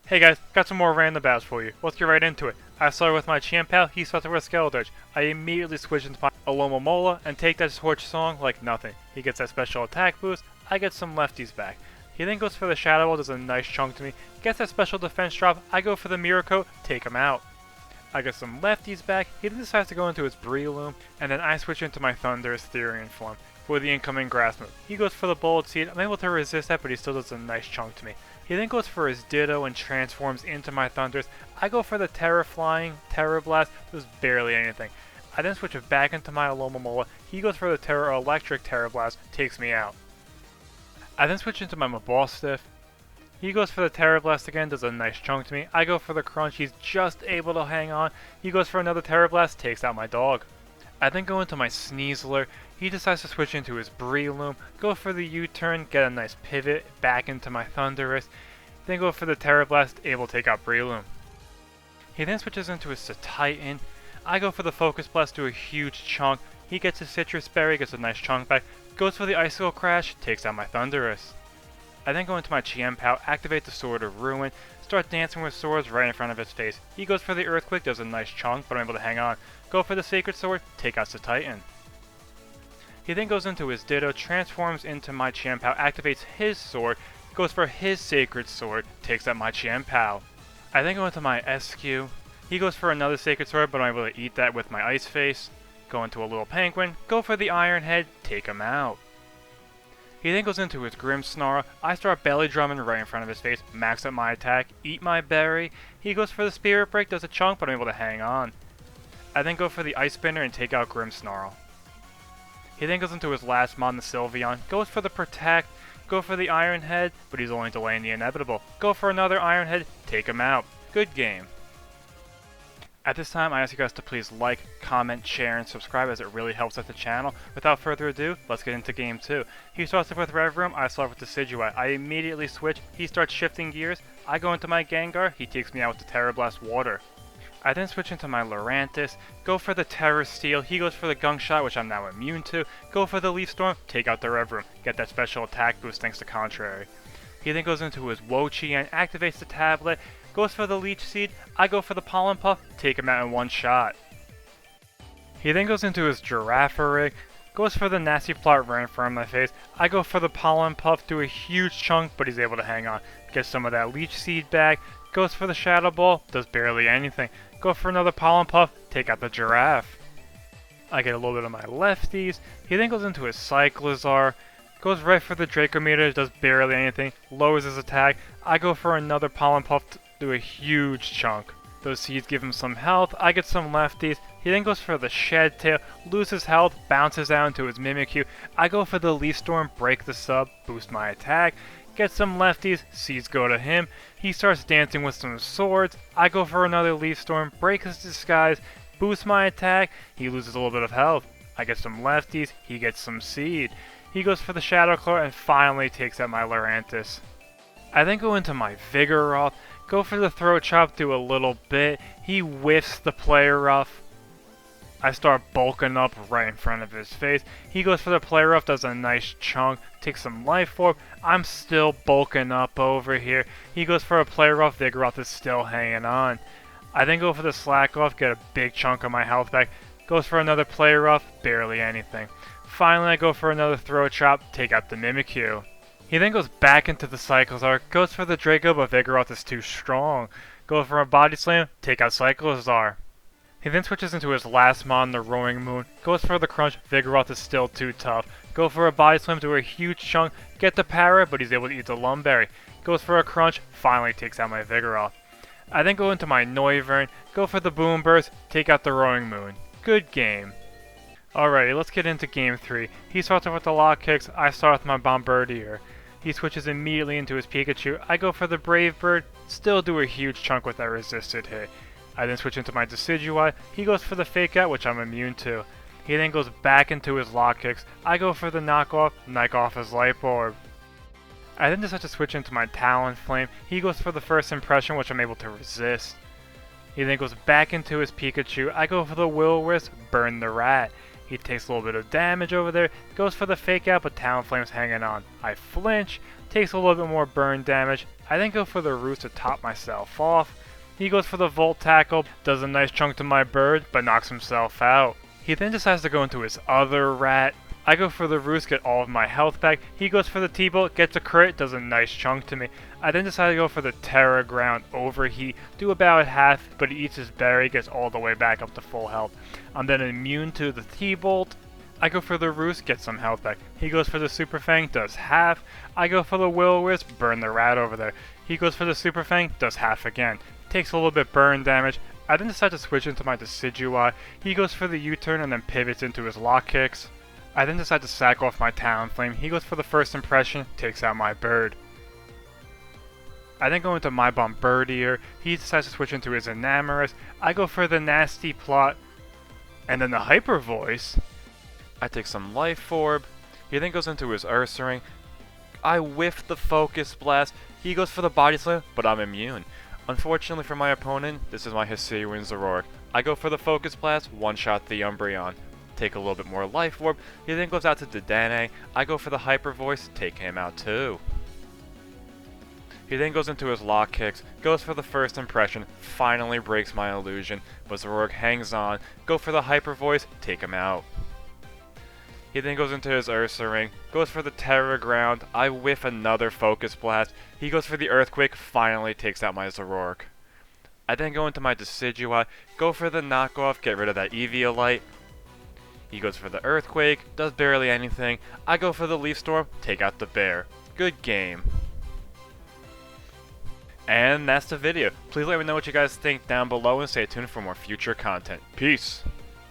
Hey guys, got some more random battles for you. Let's get right into it. I started with my Chimpao, he started with Skeldurge. I immediately switched into my Alomomola and take that Torch Song like nothing. He gets that special attack boost, I get some lefties back. He then goes for the Shadow Ball, does a nice chunk to me, gets that special defense drop, I go for the Mirror Coat, take him out. I get some lefties back, he then decides to go into his Breloom, and then I switch into my Thunderous Therian form for the incoming Grass move. He goes for the Bullet Seed, I'm able to resist that, but he still does a nice chunk to me. He then goes for his Ditto and transforms into my Thunders. I go for the Terra Flying, Terra Blast, does barely anything. I then switch it back into my Alomomola. He goes for the Terra Electric Terra Blast, takes me out. I then switch into my Mabalstiff. He goes for the Terra Blast again, does a nice chunk to me. I go for the Crunch, he's just able to hang on. He goes for another Terra Blast, takes out my dog. I then go into my Sneasler. He decides to switch into his Breloom, go for the U-turn, get a nice pivot back into my Thundurus, then go for the Terra Blast, able to take out Breloom. He then switches into his Titan. I go for the Focus Blast, do a huge chunk. He gets his Citrus Berry, gets a nice chunk back, goes for the Icicle Crash, takes out my Thundurus. I then go into my Chimpao, activate the Sword of Ruin, start dancing with swords right in front of his face. He goes for the Earthquake, does a nice chunk, but I'm able to hang on. Go for the Sacred Sword, take out the Titan. He then goes into his Ditto, transforms into my Chimpao, activates his sword, goes for his Sacred Sword, takes out my Chimpao. I then go into my SQ. He goes for another Sacred Sword, but I'm able to eat that with my Ice Face. Go into a little Penguin, go for the Iron Head, take him out. He then goes into his Grimmsnarl. I start belly drumming right in front of his face, max up my attack, eat my berry. He goes for the Spirit Break, does a chunk, but I'm able to hang on. I then go for the Ice Spinner and take out Grimmsnarl. He then goes into his last mon, the Sylveon, goes for the Protect, go for the Iron Head, but he's only delaying the inevitable. Go for another Iron Head, take him out. Good game. At this time, I ask you guys to please like, comment, share, and subscribe as it really helps out the channel. Without further ado, let's get into Game 2. He starts off with Revroom, I start with the Decidueye. I immediately switch, he starts shifting gears, I go into my Gengar, he takes me out with the Terra Blast Water. I then switch into my Lurantis, go for the Terra Steel, he goes for the Gunk Shot, which I'm now immune to, go for the Leaf Storm, take out the Revroom, get that special attack boost thanks to Contrary. He then goes into his Wochi and activates the Tablet, goes for the Leech Seed, I go for the Pollen Puff, take him out in one shot. He then goes into his Girafarig, goes for the Nasty Plot right in front of my face, I go for the Pollen Puff, do a huge chunk, but he's able to hang on. Gets some of that Leech Seed back, goes for the Shadow Ball, does barely anything. Go for another Pollen Puff, take out the Giraffe. I get a little bit of my lefties. He then goes into his Cyclizar, goes right for the Draco Meter, does barely anything, lowers his attack. I go for another Pollen Puff, do a huge chunk. Those seeds give him some health, I get some lefties. He then goes for the Shed Tail, loses health, bounces out into his Mimikyu. I go for the Leaf Storm, break the sub, boost my attack. Get some lefties, seeds go to him. He starts dancing with some swords. I go for another Leaf Storm, break his disguise, boost my attack. He loses a little bit of health. I get some lefties, he gets some seed. He goes for the Shadow Claw and finally takes out my Lurantis. I then go into my Vigoroth, go for the Throat Chop, do a little bit. He whiffs the Player Rough. I start bulking up right in front of his face. He goes for the Player Rough, does a nice chunk, takes some Life Orb. I'm still bulking up over here. He goes for a Player Rough, Vigoroth is still hanging on. I then go for the Slack Off, get a big chunk of my health back. Goes for another Player Rough, barely anything. Finally, I go for another Throat Chop, take out the Mimikyu. He then goes back into the Cyclizar, goes for the Draco, but Vigoroth is too strong. Goes for a Body Slam, take out Cyclizar. He then switches into his last mon, the Roaring Moon, goes for the Crunch, Vigoroth is still too tough. Go for a Body Slam, do a huge chunk, get the Para, but he's able to eat the Lumberry. Goes for a Crunch, finally takes out my Vigoroth. I then go into my Noivern, go for the Boom Burst, take out the Roaring Moon. Good game. Alrighty, let's get into Game 3. He starts off with the Lock Kicks, I start with my Bombardier. He switches immediately into his Pikachu, I go for the Brave Bird, still do a huge chunk with that resisted hit. I then switch into my Decidueye, he goes for the Fake Out, which I'm immune to. He then goes back into his Lock Kicks, I go for the Knock Off his Life Orb. I then decide to switch into my Talonflame, he goes for the First Impression, which I'm able to resist. He then goes back into his Pikachu, I go for the Will-O-Wisp, Burn the Rat. He takes a little bit of damage over there, goes for the Fake Out, but Talonflame's hanging on. I flinch, takes a little bit more burn damage, I then go for the roost to top myself off. He goes for the Volt Tackle, does a nice chunk to my bird, but knocks himself out. He then decides to go into his other rat. I go for the roost, get all of my health back. He goes for the T-Bolt, gets a crit, does a nice chunk to me. I then decide to go for the Terra Ground Overheat, do about half, but he eats his berry, gets all the way back up to full health. I'm then immune to the T-Bolt. I go for the roost, get some health back. He goes for the Super Fang, does half. I go for the Will-O-Wisp, burn the rat over there. He goes for the Super Fang, does half again. Takes a little bit burn damage. I then decide to switch into my Decidueye. He goes for the U-turn and then pivots into his lock kicks. I then decide to sack off my Talonflame. He goes for the first impression, takes out my bird. I then go into my Bombardier. He decides to switch into his Enamorus. I go for the Nasty Plot. And then the Hyper Voice. I take some Life Orb. He then goes into his Ursaring. I whiff the Focus Blast. He goes for the Body Slam, but I'm immune. Unfortunately for my opponent, this is my Hisuian Zoroark. I go for the Focus Blast, one-shot the Umbreon. Take a little bit more Life Orb. He then goes out to Dedenne. I go for the Hyper Voice, take him out too. He then goes into his Lock Kicks, goes for the first impression, finally breaks my illusion, but Zoroark hangs on. Go for the Hyper Voice, take him out. He then goes into his Ursaring, goes for the Terra Ground. I whiff another Focus Blast. He goes for the Earthquake, finally takes out my Zoroark. I then go into my Decidueye, go for the knockoff, get rid of that Eviolite. He goes for the Earthquake, does barely anything. I go for the Leaf Storm, take out the bear. Good game. And that's the video. Please let me know what you guys think down below and stay tuned for more future content. Peace!